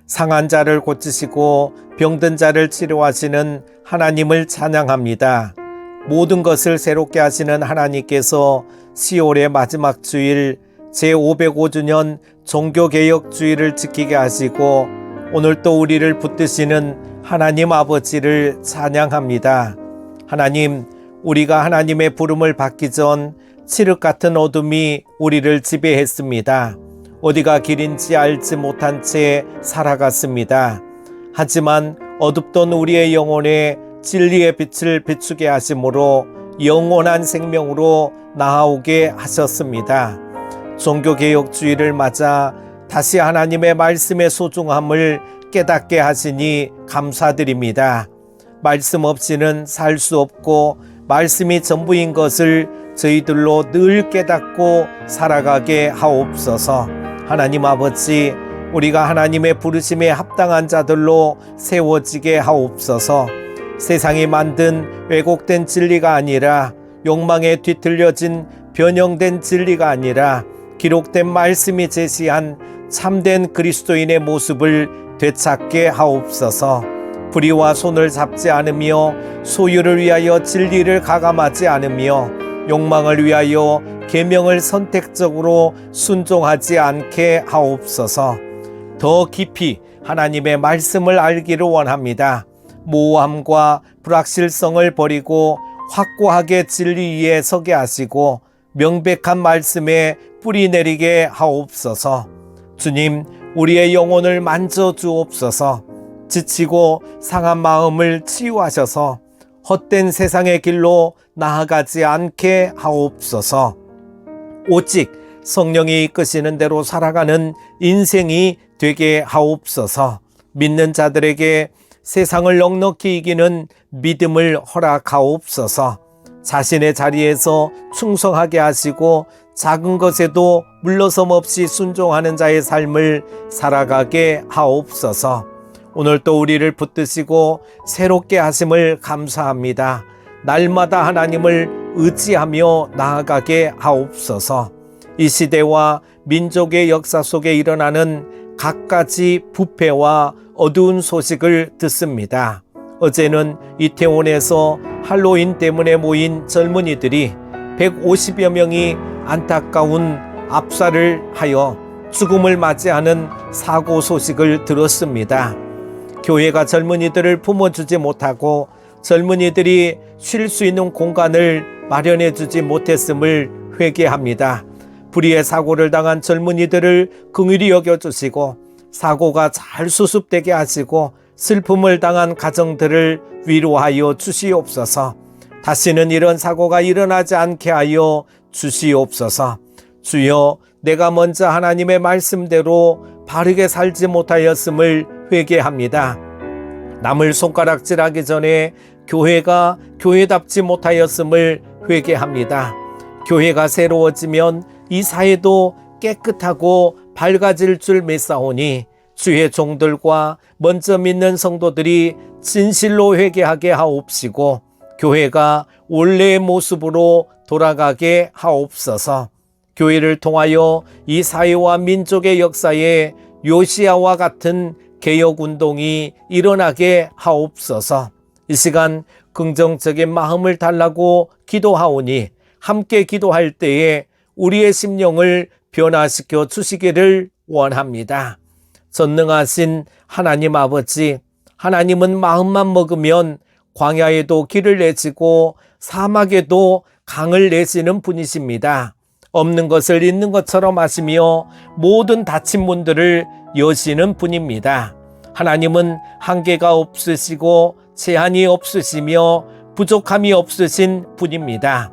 상한 자를 고치시고 병든 자를 치료하시는 하나님을 찬양합니다. 모든 것을 새롭게 하시는 하나님께서 10월의 마지막 주일 제505주년 종교개혁주의를 지키게 하시고 오늘 또 우리를 붙드시는 하나님 아버지를 찬양합니다. 하나님, 우리가 하나님의 부름을 받기 전 칠흑 같은 어둠이 우리를 지배했습니다. 어디가 길인지 알지 못한 채 살아갔습니다. 하지만 어둡던 우리의 영혼에 진리의 빛을 비추게 하심으로 영원한 생명으로 나아오게 하셨습니다. 종교개혁주의를 맞아 다시 하나님의 말씀의 소중함을 깨닫게 하시니 감사드립니다. 말씀 없이는 살 수 없고 말씀이 전부인 것을 저희들로 늘 깨닫고 살아가게 하옵소서. 하나님 아버지, 우리가 하나님의 부르심에 합당한 자들로 세워지게 하옵소서. 세상이 만든 왜곡된 진리가 아니라 욕망에 뒤틀려진 변형된 진리가 아니라 기록된 말씀이 제시한 참된 그리스도인의 모습을 되찾게 하옵소서. 불의와 손을 잡지 않으며 소유를 위하여 진리를 가감하지 않으며 욕망을 위하여 계명을 선택적으로 순종하지 않게 하옵소서. 더 깊이 하나님의 말씀을 알기를 원합니다. 모호함과 불확실성을 버리고 확고하게 진리 위에 서게 하시고 명백한 말씀에 뿌리 내리게 하옵소서. 주님, 우리의 영혼을 만져 주옵소서. 지치고 상한 마음을 치유하셔서 헛된 세상의 길로 나아가지 않게 하옵소서. 오직 성령이 이끄시는 대로 살아가는 인생이 되게 하옵소서. 믿는 자들에게 세상을 넉넉히 이기는 믿음을 허락하옵소서. 자신의 자리에서 충성하게 하시고 작은 것에도 물러섬 없이 순종하는 자의 삶을 살아가게 하옵소서. 오늘 또 우리를 붙드시고 새롭게 하심을 감사합니다. 날마다 하나님을 의지하며 나아가게 하옵소서. 이 시대와 민족의 역사 속에 일어나는 갖가지 부패와 어두운 소식을 듣습니다. 어제는 이태원에서 할로윈 때문에 모인 젊은이들이 150여 명이 안타까운 압살을 하여 죽음을 맞이하는 사고 소식을 들었습니다. 교회가 젊은이들을 품어주지 못하고 젊은이들이 쉴 수 있는 공간을 마련해 주지 못했음을 회개합니다. 불의의 사고를 당한 젊은이들을 긍휼히 여겨주시고 사고가 잘 수습되게 하시고 슬픔을 당한 가정들을 위로하여 주시옵소서. 다시는 이런 사고가 일어나지 않게 하여 주시옵소서. 주여, 내가 먼저 하나님의 말씀대로 바르게 살지 못하였음을 회개합니다. 남을 손가락질하기 전에 교회가 교회답지 못하였음을 회개합니다. 교회가 새로워지면 이 사회도 깨끗하고 밝아질 줄 믿사오니 주의 종들과 먼저 믿는 성도들이 진실로 회개하게 하옵시고 교회가 원래의 모습으로 돌아가게 하옵소서. 교회를 통하여 이 사회와 민족의 역사에 요시야와 같은 개혁운동이 일어나게 하옵소서. 이 시간 긍정적인 마음을 달라고 기도하오니 함께 기도할 때에 우리의 심령을 변화시켜 주시기를 원합니다. 전능하신 하나님 아버지, 하나님은 마음만 먹으면 광야에도 길을 내시고 사막에도 강을 내시는 분이십니다. 없는 것을 있는 것처럼 하시며 모든 닫힌 문들을 여시는 분입니다. 하나님은 한계가 없으시고 제한이 없으시며 부족함이 없으신 분입니다.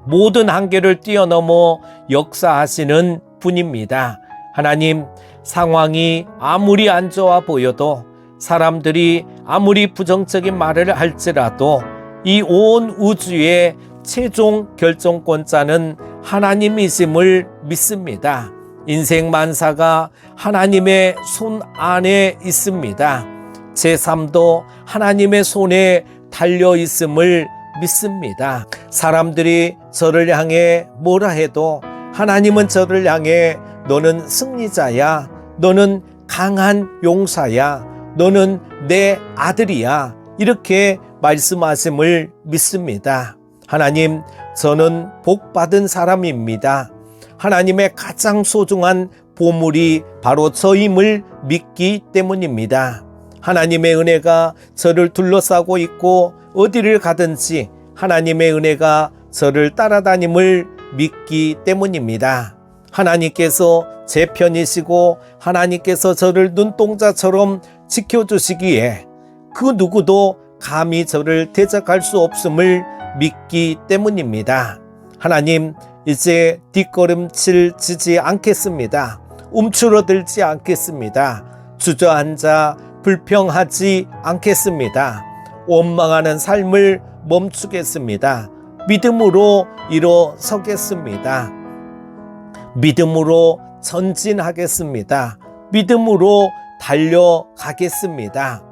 모든 한계를 뛰어넘어 역사하시는 분입니다. 하나님, 상황이 아무리 안 좋아 보여도 사람들이 아무리 부정적인 말을 할지라도 이 온 우주의 최종 결정권자는 하나님이심을 믿습니다. 인생 만사가 하나님의 손 안에 있습니다. 제 삶도 하나님의 손에 달려 있음을 믿습니다. 사람들이 저를 향해 뭐라 해도 하나님은 저를 향해 너는 승리자야, 너는 강한 용사야. 너는 내 아들이야. 이렇게 말씀하심을 믿습니다. 하나님, 저는 복받은 사람입니다. 하나님의 가장 소중한 보물이 바로 저임을 믿기 때문입니다. 하나님의 은혜가 저를 둘러싸고 있고 어디를 가든지 하나님의 은혜가 저를 따라다님을 믿기 때문입니다. 하나님께서 제 편이시고 하나님께서 저를 눈동자처럼 지켜주시기에 그 누구도 감히 저를 대적할 수 없음을 믿기 때문입니다. 하나님, 이제 뒷걸음질지지 않겠습니다. 움츠러들지 않겠습니다. 주저앉아 불평하지 않겠습니다. 원망하는 삶을 멈추겠습니다. 믿음으로 일어서겠습니다. 믿음으로 전진하겠습니다. 믿음으로 달려가겠습니다.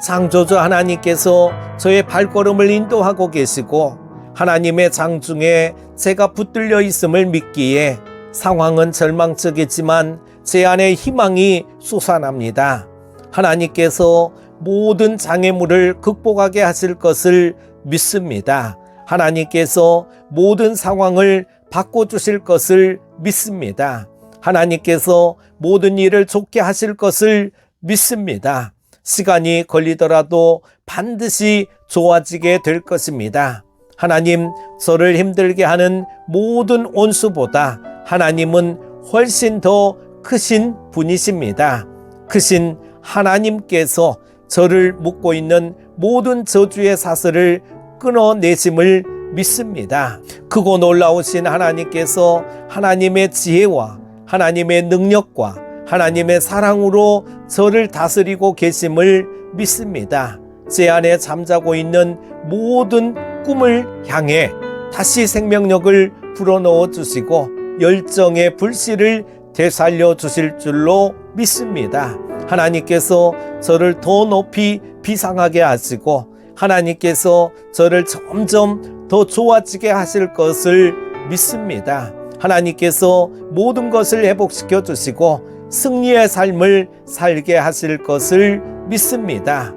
창조주 하나님께서 저의 발걸음을 인도하고 계시고 하나님의 장중에 제가 붙들려 있음을 믿기에 상황은 절망적이지만 제 안에 희망이 솟아납니다. 하나님께서 모든 장애물을 극복하게 하실 것을 믿습니다. 하나님께서 모든 상황을 바꿔주실 것을 믿습니다. 하나님께서 모든 일을 좋게 하실 것을 믿습니다. 시간이 걸리더라도 반드시 좋아지게 될 것입니다. 하나님, 저를 힘들게 하는 모든 온수보다 하나님은 훨씬 더 크신 분이십니다. 크신 하나님께서 저를 묶고 있는 모든 저주의 사슬을 끊어내심을 믿습니다. 크고 놀라우신 하나님께서 하나님의 지혜와 하나님의 능력과 하나님의 사랑으로 저를 다스리고 계심을 믿습니다. 제 안에 잠자고 있는 모든 꿈을 향해 다시 생명력을 불어넣어 주시고 열정의 불씨를 되살려 주실 줄로 믿습니다. 하나님께서 저를 더 높이 비상하게 하시고 하나님께서 저를 점점 더 좋아지게 하실 것을 믿습니다. 하나님께서 모든 것을 회복시켜 주시고 승리의 삶을 살게 하실 것을 믿습니다.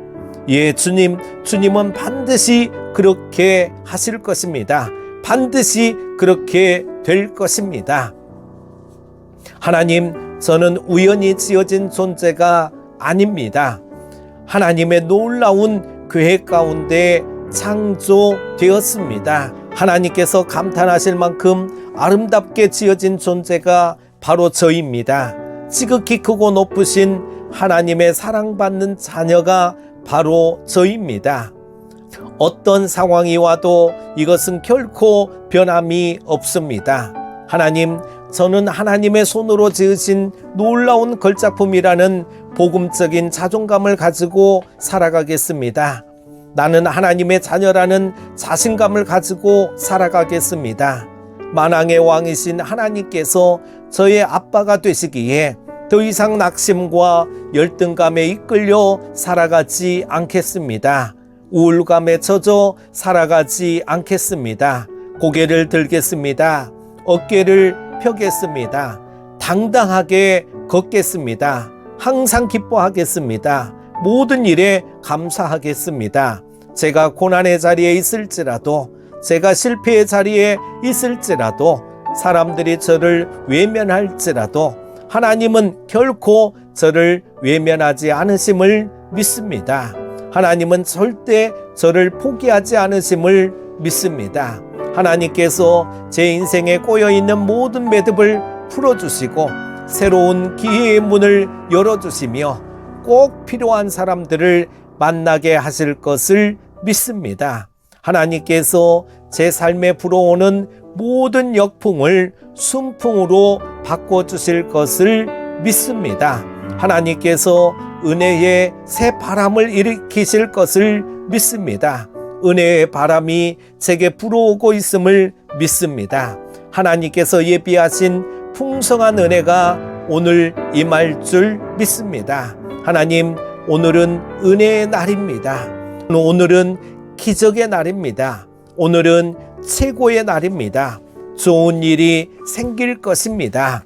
예, 주님은 반드시 그렇게 하실 것입니다. 반드시 그렇게 될 것입니다. 하나님, 저는 우연히 지어진 존재가 아닙니다. 하나님의 놀라운 계획 가운데 창조되었습니다. 하나님께서 감탄하실 만큼 아름답게 지어진 존재가 바로 저입니다. 지극히 크고 높으신 하나님의 사랑받는 자녀가 바로 저입니다. 어떤 상황이 와도 이것은 결코 변함이 없습니다. 하나님, 저는 하나님의 손으로 지으신 놀라운 걸작품이라는 복음적인 자존감을 가지고 살아가겠습니다. 나는 하나님의 자녀라는 자신감을 가지고 살아가겠습니다. 만왕의 왕이신 하나님께서 저의 아빠가 되시기에 더 이상 낙심과 열등감에 이끌려 살아가지 않겠습니다. 우울감에 젖어 살아가지 않겠습니다. 고개를 들겠습니다. 어깨를 펴겠습니다. 당당하게 걷겠습니다. 항상 기뻐하겠습니다. 모든 일에 감사하겠습니다. 제가 고난의 자리에 있을지라도, 제가 실패의 자리에 있을지라도, 사람들이 저를 외면할지라도 하나님은 결코 저를 외면하지 않으심을 믿습니다. 하나님은 절대 저를 포기하지 않으심을 믿습니다. 하나님께서 제 인생에 꼬여있는 모든 매듭을 풀어주시고 새로운 기회의 문을 열어주시며 꼭 필요한 사람들을 만나게 하실 것을 믿습니다. 하나님께서 제 삶에 불어오는 모든 역풍을 순풍으로 바꿔주실 것을 믿습니다. 하나님께서 은혜의 새 바람을 일으키실 것을 믿습니다. 은혜의 바람이 제게 불어오고 있음을 믿습니다. 하나님께서 예비하신 풍성한 은혜가 오늘 임할 줄 믿습니다. 하나님, 오늘은 은혜의 날입니다. 오늘은 기적의 날입니다. 오늘은 최고의 날입니다. 좋은 일이 생길 것입니다.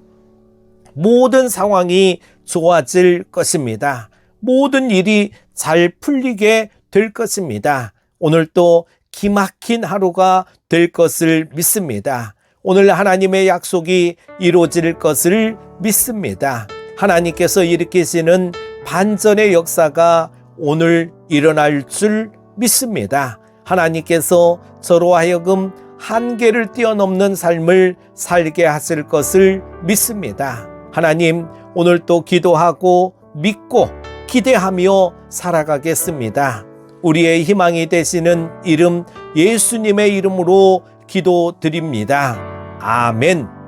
모든 상황이 좋아질 것입니다. 모든 일이 잘 풀리게 될 것입니다. 오늘 또 기막힌 하루가 될 것을 믿습니다. 오늘 하나님의 약속이 이루어질 것을 믿습니다. 하나님께서 일으키시는 반전의 역사가 오늘 일어날 줄 믿습니다. 하나님께서 저로 하여금 한계를 뛰어넘는 삶을 살게 하실 것을 믿습니다. 하나님, 오늘 또 기도하고 믿고 기대하며 살아가겠습니다. 우리의 희망이 되시는 이름 예수님의 이름으로 기도드립니다. 아멘.